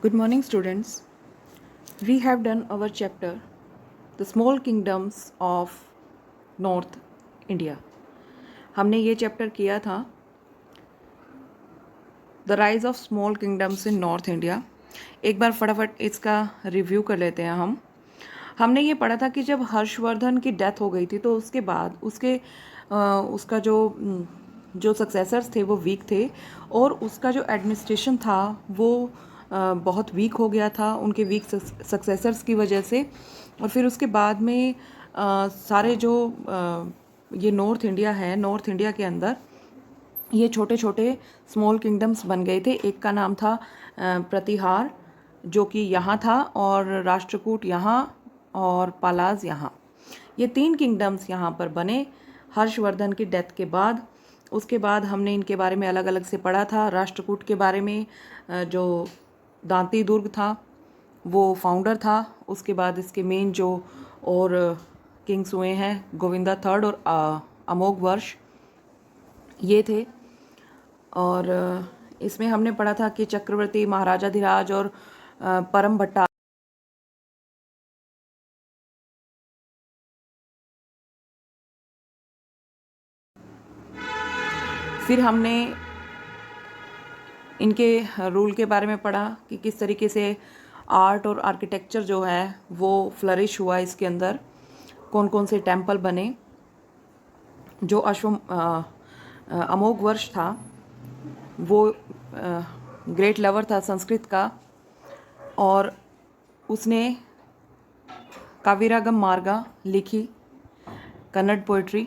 Good morning, students. We have done our chapter, The Small Kingdoms of North India. हमने ये chapter किया था the rise of small kingdoms in north India. एक बार फटाफट इसका review कर लेते हैं हमने ये पढ़ा था कि जब हर्षवर्धन की डेथ हो गई थी तो उसके बाद उसका जो सक्सेसर्स थे वो वीक थे और उसका जो एडमिनिस्ट्रेशन था वो बहुत वीक हो गया था उनके वीक सक्सेसर्स की वजह से। और फिर उसके बाद में सारे जो ये नॉर्थ इंडिया के अंदर ये छोटे छोटे स्मॉल किंगडम्स बन गए थे। एक का नाम था प्रतिहार, जो कि यहाँ था, और राष्ट्रकूट यहाँ और पालाज यहाँ। ये 3 किंगडम्स यहाँ पर बने हर्षवर्धन की डेथ के बाद। उसके बाद हमने इनके बारे में अलग अलग से पढ़ा था। राष्ट्रकूट के बारे में जो दांती दुर्ग था वो फाउंडर था। उसके बाद इसके मेन जो और किंग्स हुए हैं गोविंदा थर्ड और अमोघ वर्ष, ये थे। और इसमें हमने पढ़ा था कि चक्रवर्ती, महाराजाधिराज और परम भट्टा। फिर हमने इनके रूल के बारे में पढ़ा कि किस तरीके से आर्ट और आर्किटेक्चर जो है वो फ्लरिश हुआ इसके अंदर, कौन कौन से टेम्पल बने। जो अमोघ वर्ष था वो ग्रेट लवर था संस्कृत का, और उसने काविरागम मार्गा लिखी, कन्नड़ पोइट्री।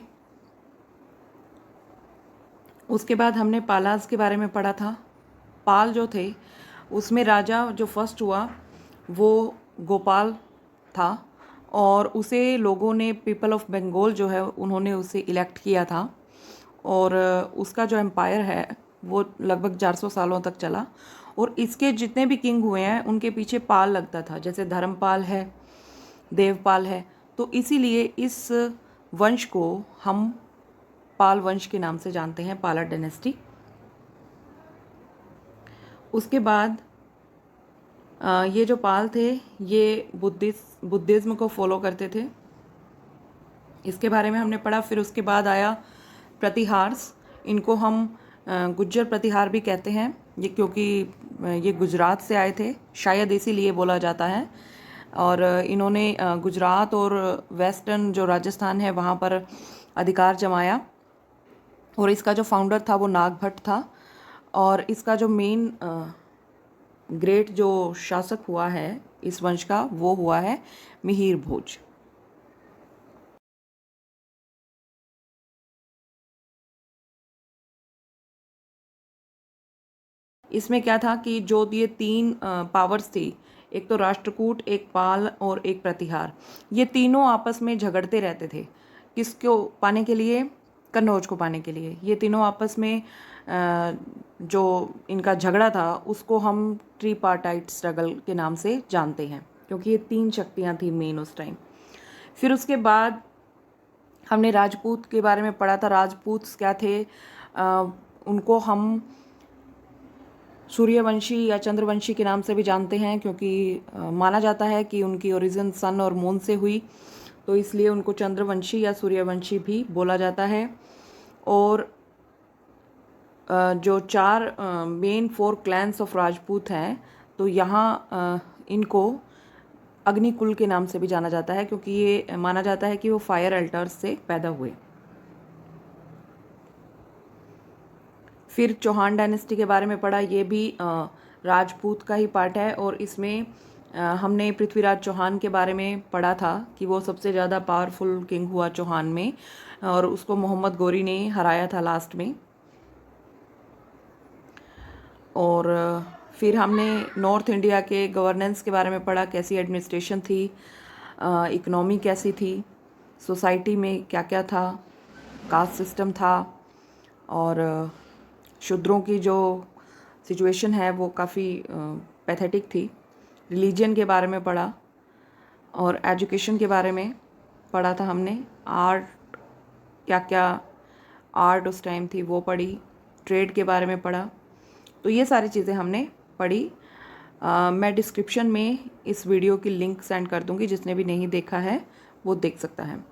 उसके बाद हमने पालाज के बारे में पढ़ा था। पाल जो थे उसमें राजा जो फर्स्ट हुआ वो गोपाल था, और उसे लोगों ने पीपल ऑफ बंगाल जो है उन्होंने उसे इलेक्ट किया था। और उसका जो एम्पायर है वो लगभग 400 सालों तक चला। और इसके जितने भी किंग हुए हैं उनके पीछे पाल लगता था, जैसे धर्मपाल है, देवपाल है। तो इसीलिए इस वंश को हम पाल वंश के नाम से जानते हैं, पाला डायनेस्टी। उसके बाद ये जो पाल थे ये बुद्धिज्म को फॉलो करते थे, इसके बारे में हमने पढ़ा। फिर उसके बाद आया प्रतिहार्स। इनको हम गुज्जर प्रतिहार भी कहते हैं, ये क्योंकि ये गुजरात से आए थे, शायद इसीलिए बोला जाता है। और इन्होंने गुजरात और वेस्टर्न जो राजस्थान है वहाँ पर अधिकार जमाया। और इसका जो फाउंडर था वो नागभट्ट था। और इसका जो मेन ग्रेट जो शासक हुआ है इस वंश का वो हुआ है मिहिर भोज। इसमें क्या था कि जो ये 3 पावर्स थी, एक तो राष्ट्रकूट, एक पाल और एक प्रतिहार, ये तीनों आपस में झगड़ते रहते थे। किसको पाने के लिए? कन्नौज को पाने के लिए। ये तीनों आपस में जो इनका झगड़ा था उसको हम ट्रीपार्टाइट स्ट्रगल के नाम से जानते हैं, क्योंकि ये 3 शक्तियाँ थी मेन उस टाइम। फिर उसके बाद हमने राजपूत के बारे में पढ़ा था। राजपूत क्या थे? उनको हम सूर्यवंशी या चंद्रवंशी के नाम से भी जानते हैं, क्योंकि माना जाता है कि उनकी ओरिजिन सन और मून से हुई, तो इसलिए उनको चंद्रवंशी या सूर्यवंशी भी बोला जाता है। और जो 4 मेन 4 क्लैंस ऑफ राजपूत हैं, तो यहाँ इनको अग्निकुल के नाम से भी जाना जाता है, क्योंकि ये माना जाता है कि वो फायर अल्टर्स से पैदा हुए। फिर चौहान डायनेस्टी के बारे में पढ़ा। ये भी राजपूत का ही पार्ट है, और इसमें हमने पृथ्वीराज चौहान के बारे में पढ़ा था कि वो सबसे ज़्यादा पावरफुल किंग हुआ चौहान में, और उसको मोहम्मद गोरी ने हराया था लास्ट में। और फिर हमने नॉर्थ इंडिया के गवर्नेंस के बारे में पढ़ा, कैसी एडमिनिस्ट्रेशन थी, इकोनॉमी कैसी थी, सोसाइटी में क्या क्या था, कास्ट सिस्टम था, और शूद्रों की जो सिचुएशन है वो काफ़ी पैथेटिक थी। रिलीजन के बारे में पढ़ा, और एजुकेशन के बारे में पढ़ा था हमने। आर्ट, क्या क्या आर्ट उस टाइम थी वो पढ़ी। ट्रेड के बारे में पढ़ा। तो ये सारी चीज़ें हमने पढ़ी मैं डिस्क्रिप्शन में इस वीडियो की लिंक सेंड कर दूंगी, जिसने भी नहीं देखा है वो देख सकता है।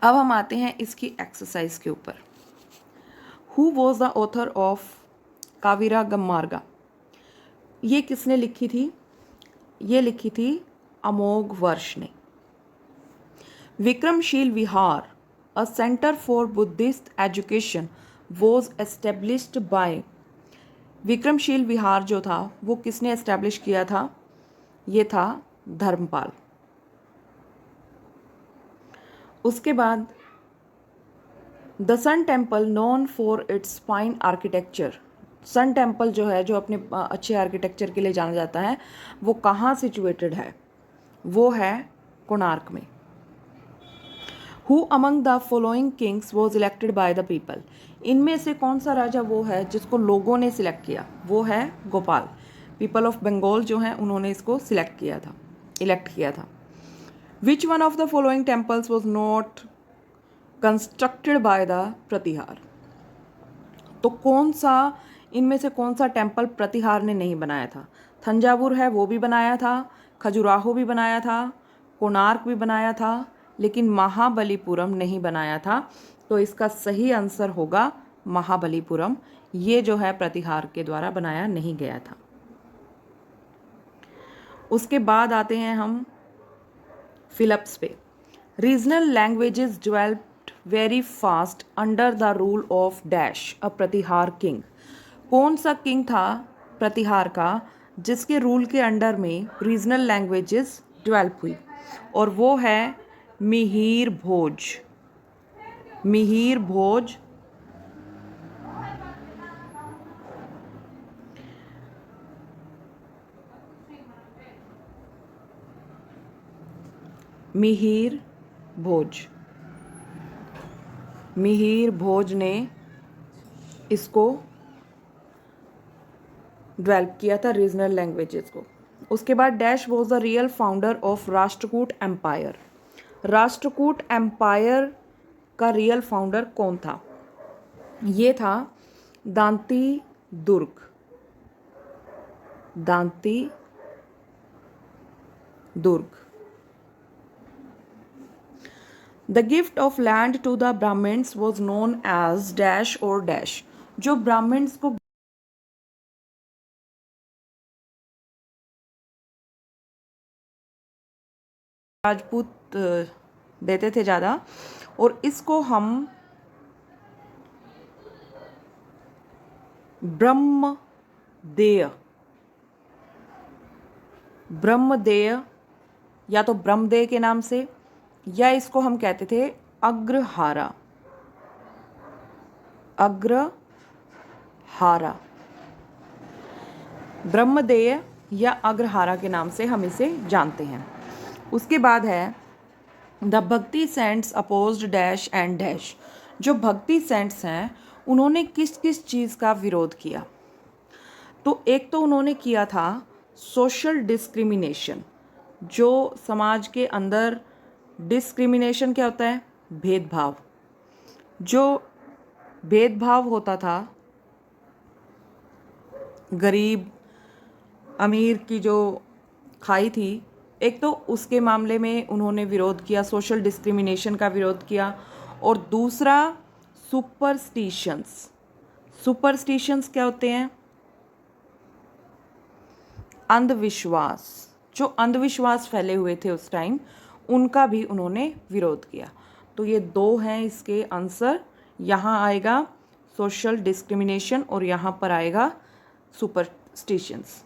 अब हम आते हैं इसकी एक्सरसाइज के ऊपर। Who was the author of Kavirajamarga? ये किसने लिखी थी? ये लिखी थी अमोघ वर्ष ने। Vikramshila Vihar, a centre for Buddhist education, was established by. Vikramshila Vihar जो था वो किसने एस्टेब्लिश किया था? ये था धर्मपाल। उसके बाद the sun temple known for its fine architecture. Sun temple जो है, जो अपने अच्छे आर्किटेक्चर के लिए जाना जाता है, वो कहाँ सिचुएटेड है? वो है कोणार्क में। Who among the following Kings was elected by the people? इनमें से कौन सा राजा वो है जिसको लोगों ने सिलेक्ट किया? वो है गोपाल। पीपल ऑफ बंगाल जो हैं उन्होंने इसको सिलेक्ट किया था, इलेक्ट किया था। Which one of the following temples was not constructed by the Pratihara? तो कौन सा, इनमें से कौन सा टेम्पल प्रतिहार ने नहीं बनाया था? थंजावुर है वो भी बनाया था, खजुराहो भी बनाया था, कोणार्क भी बनाया था, लेकिन महाबलीपुरम नहीं बनाया था। तो इसका सही आंसर होगा महाबलीपुरम। ये जो है प्रतिहार के द्वारा बनाया नहीं गया था। उसके बाद आते हैं हम फिलिप्स पे। Regional languages developed very fast under the rule of dash a Pratihara king. कौन सा किंग था प्रतिहार का जिसके रूल के अंडर में रीजनल लैंग्वेजेस डेवलप हुई? और वो है मिहिर भोज। मिहिर भोज मिहिर भोज मिहिर भोज ने इसको डेवलप किया था, रीजनल लैंग्वेजेस को। उसके बाद dash was the real founder of Rashtrakuta empire. Rashtrakuta empire का रियल फाउंडर कौन था? ये था Dantidurga. Dantidurga. The gift of land to the Brahmins was known as dash और डैश। जो ब्राह्मण्स को राजपूत देते थे ज़्यादा, और इसको हम ब्रह्मदेय या तो ब्रह्मदेय के नाम से, या इसको हम कहते थे अग्रहारा। अग्रहारा, ब्रह्मदेय या अग्रहारा के नाम से हम इसे जानते हैं। उसके बाद है the bhakti saints opposed dash and dash. जो भक्ति सेंट्स हैं उन्होंने किस किस चीज़ का विरोध किया? तो एक तो उन्होंने किया था सोशल डिस्क्रिमिनेशन। जो समाज के अंदर डिस्क्रिमिनेशन क्या होता है? भेदभाव। जो भेदभाव होता था, गरीब अमीर की जो खाई थी, एक तो उसके मामले में उन्होंने विरोध किया, सोशल डिस्क्रिमिनेशन का विरोध किया। और दूसरा सुपरस्टिशंस। सुपरस्टिशंस क्या होते हैं? अंधविश्वास। जो अंधविश्वास फैले हुए थे उस टाइम, उनका भी उन्होंने विरोध किया। तो ये दो हैं इसके आंसर। यहाँ आएगा सोशल डिस्क्रिमिनेशन और यहाँ पर आएगा superstitions.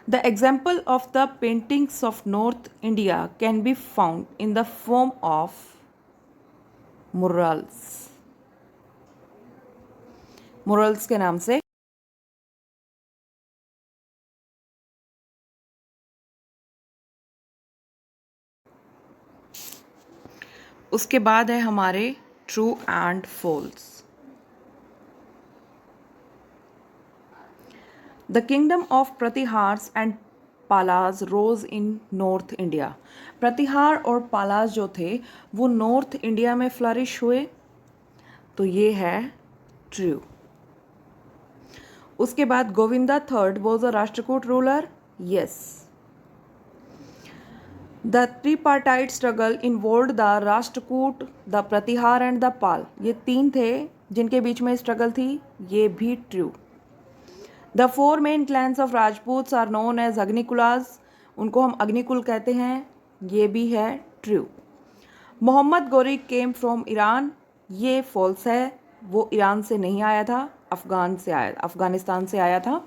The example of the paintings of North India can be found in the form of murals. Murals के नाम से उसके बाद है हमारे true and false. The kingdom of Pratiharas and Palas rose in north India. Pratihara और पालाज जो थे वो नॉर्थ इंडिया में फ्लरिश हुए। तो ये है ट्रू। उसके बाद Govinda third was a Rashtrakuta ruler, yes. The tripartite struggle involved the Rashtrakuta, the Pratihara and the Pala, ये तीन थे जिनके बीच में स्ट्रगल थी, ये भी true. The four main clans of Rajputs are known as Agnikulas, उनको हम अग्निकुल कहते हैं, ये भी है true. Mohammad Ghori came from Iran, ये फॉल्स है, वो ईरान से नहीं आया था, अफगानिस्तान से आया था।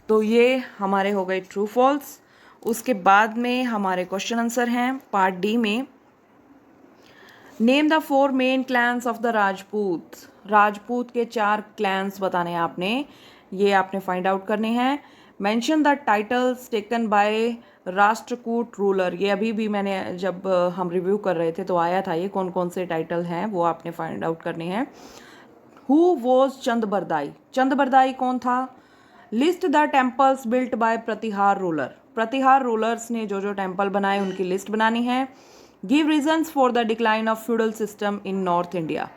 तो ये हमारे हो गए ट्रू फॉल्स। उसके बाद में हमारे क्वेश्चन आंसर हैं पार्ट डी में। Name the four main clans of the Rajput, Rajput के 4 क्लैंस बताने हैं आपने, ये आपने फाइंड आउट करने हैं। Mention the titles taken by Rashtrakuta ruler, ये अभी भी मैंने जब हम रिव्यू कर रहे थे तो आया था, ये कौन कौन से टाइटल हैं वो आपने फाइंड आउट करने हैं। हु वॉज चंदबरदाई, चंदबरदाई कौन था। List the temples built by Pratihara ruler, Pratihara rulers ने जो जो टेम्पल बनाए उनकी लिस्ट बनानी है। Give reasons for the decline of feudal system in north India,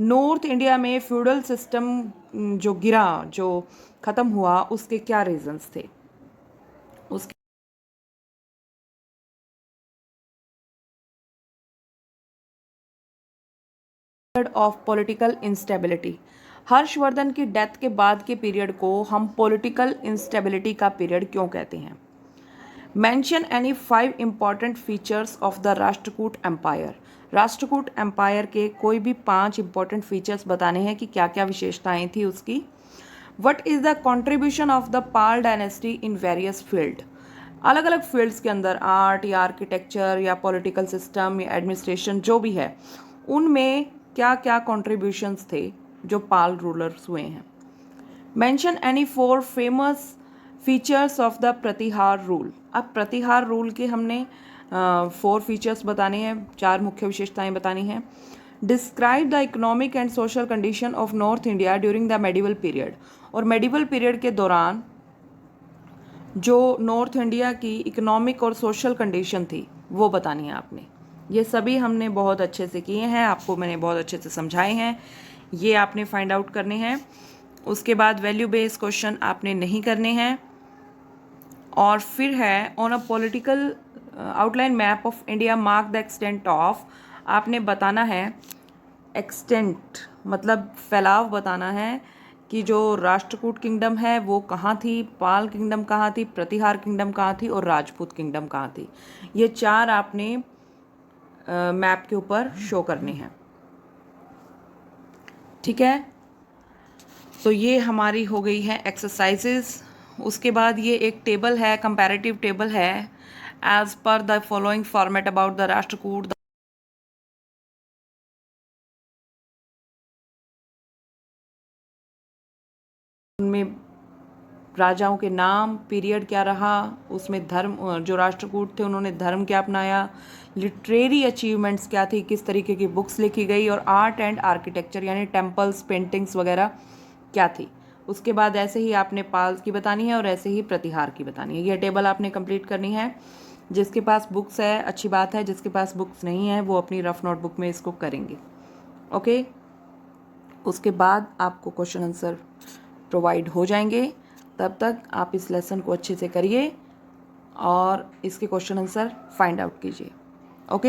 north India में फ्यूडल सिस्टम जो गिरा, जो ख़त्म हुआ, उसके क्या रीजन्स थे। उसके ऑफ पॉलिटिकल इंस्टेबिलिटी, हर्षवर्धन की डेथ के बाद के पीरियड को हम पॉलिटिकल इंस्टेबिलिटी का पीरियड क्यों कहते हैं। Mention any 5 important features of the Rashtrakuta empire, Rashtrakuta empire के कोई भी 5 इंपॉर्टेंट फीचर्स बताने हैं कि क्या क्या विशेषताएं थी उसकी। What is the contribution of the Pal dynasty in various field, अलग अलग फील्ड्स के अंदर, आर्ट या आर्किटेक्चर या पॉलिटिकल सिस्टम या एडमिनिस्ट्रेशन जो भी है, उनमें क्या क्या कॉन्ट्रीब्यूशंस थे जो पाल रूलर्स हुए हैं। Mention any 4 famous features of the Pratihara rule, अब प्रतिहार रूल के हमने 4 फीचर्स बताने हैं, 4 मुख्य विशेषताएं बतानी हैं। Describe the economic and social condition of north India during the medieval period, और मेडिवल पीरियड के दौरान जो नॉर्थ इंडिया की इकोनॉमिक और सोशल कंडीशन थी वो बतानी है आपने। ये सभी हमने बहुत अच्छे से किए हैं, आपको मैंने बहुत अच्छे से समझाए हैं, ये आपने फाइंड आउट करने हैं। उसके बाद वैल्यू बेस्ड क्वेश्चन आपने नहीं करने हैं। और फिर है on a political outline map of India mark the extent of, आपने बताना है एक्सटेंट मतलब फैलाव बताना है कि जो राष्ट्रकूट किंगडम है वो कहाँ थी, पाल किंगडम कहाँ थी, प्रतिहार किंगडम कहाँ थी और राजपूत किंगडम कहाँ थी। ये 4 आपने मैप के ऊपर शो करने हैं, ठीक है। तो ये हमारी हो गई है एक्सरसाइजेज। उसके बाद ये एक टेबल है, कंपैरेटिव टेबल है, as per the following format about the Rashtrakuta, उनमें राजाओं के नाम, पीरियड क्या रहा, उसमें धर्म, जो राष्ट्रकूट थे उन्होंने धर्म क्या अपनाया, लिटरेरी अचीवमेंट्स क्या थी, किस तरीके की बुक्स लिखी गई, और आर्ट एंड आर्किटेक्चर यानी टेम्पल्स, पेंटिंग्स वगैरह क्या थी। उसके बाद ऐसे ही आपने पाल की बतानी है और ऐसे ही प्रतिहार की बतानी है। यह टेबल आपने कंप्लीट करनी है। जिसके पास बुक्स है अच्छी बात है, जिसके पास बुक्स नहीं है वो अपनी रफ नोटबुक में इसको करेंगे, ओके। उसके बाद आपको क्वेश्चन आंसर प्रोवाइड हो जाएंगे। तब तक आप इस लेसन को अच्छे से करिए और इसके क्वेश्चन आंसर फाइंड आउट कीजिए।